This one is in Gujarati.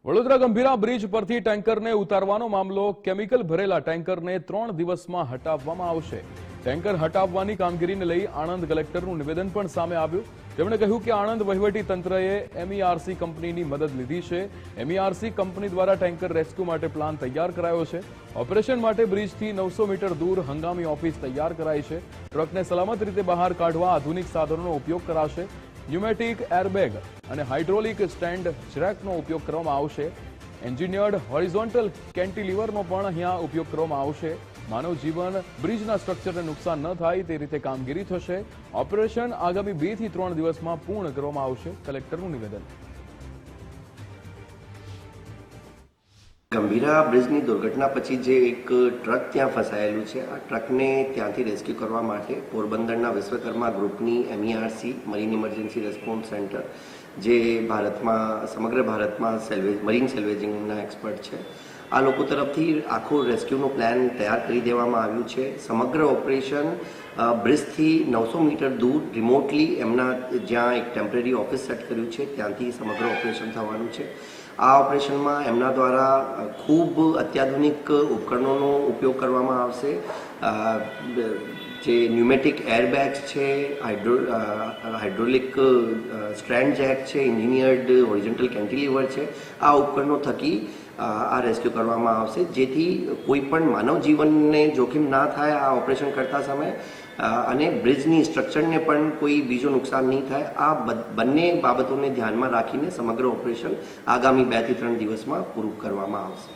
વડોદરા ગંભીરા બ્રિજ પરથી ટેન્કરને ઉતારવાનો મામલો કેમિકલ ભરેલા ટેન્કરને 3 દિવસમાં હટાવવામાં આવશે। ટેન્કર હટાવવાની કામગીરીને લઈ આણંદ કલેક્ટરનું નિવેદન પણ સામે આવ્યું। તેમણે કહ્યું કે આણંદ વહીવટી તંત્રએ MERC કંપનીની મદદ લીધી છે। MERC કંપની દ્વારા ટેન્કર રેસ્ક્યુ માટે પ્લાન તૈયાર કરાયો છે। ઓપરેશન માટે બ્રિજથી 900 મીટર દૂર હંગામી ઓફિસ તૈયાર કરાઈ છે। ટ્રકને સલામત રીતે બહાર કાઢવા આધુનિક સાધનોનો ઉપયોગ કરાશે। ન્યુમેટિક એરબેગ અને હાઇડ્રોલિક સ્ટેન્ડ જેકનો ઉપયોગ કરવામાં આવશે। એન્જિનિયર્ડ હોરિઝોન્ટલ કેન્ટિલીવરનો પણ અહીંયા ઉપયોગ કરવામાં આવશે। માનવ જીવન બ્રિજના સ્ટ્રક્ચરને નુકસાન ન થાય તે રીતે કામગીરી થશે। ઓપરેશન આગામી 2 થી 3 દિવસમાં પૂર્ણ કરવામાં આવશે। કલેક્ટરનું નિવેદન। ગંભીરા બ્રિજની દુર્ઘટના પછી જે એક ટ્રક ત્યાં ફસાયેલું છે, આ ટ્રકને ત્યાંથી રેસ્ક્યુ કરવા માટે પોરબંદરના વિશ્વકર્મા ગ્રુપની MERC marine emergency response centre, જે ભારતમાં સમગ્ર ભારતમાં મરીન સેલ્વેજિંગના એક્સપર્ટ છે, આ લોકો તરફથી આખું રેસ્ક્યુનું પ્લાન તૈયાર કરી દેવામાં આવ્યું છે। સમગ્ર ઓપરેશન બ્રિજથી 900 મીટર દૂર રિમોટલી એમના જ્યાં એક ટેમ્પરરી ઓફિસ સેટ કર્યું છે ત્યાંથી સમગ્ર ઓપરેશન થવાનું છે। આ ઓપરેશનમાં એમના દ્વારા ખૂબ અત્યાધુનિક ઉપકરણોનો ઉપયોગ કરવામાં આવશે। જે ન્યુમેટિક એરબેગ્સ છે, હાઇડ્રોલિક સ્ટ્રેન્ડ જેક છે, એન્જિનિયર્ડ હોરિઝોન્ટલ કેન્ટિલીવર છે, આ ઉપકરણો થકી આ રેસ્ક્યુ કરવામાં આવશે, જેથી કોઈ પણ માનવ જીવનને જોખમ ના થાય આ ઓપરેશન કરતા સમયે, અને બ્રિજની સ્ટ્રક્ચરને પણ કોઈ બીજું નુકસાન નહીં થાય। આ બંને બાબતોને ધ્યાનમાં રાખીને સમગ્ર ઓપરેશન આગામી 2 થી 3 દિવસમાં પૂરું કરવામાં આવશે।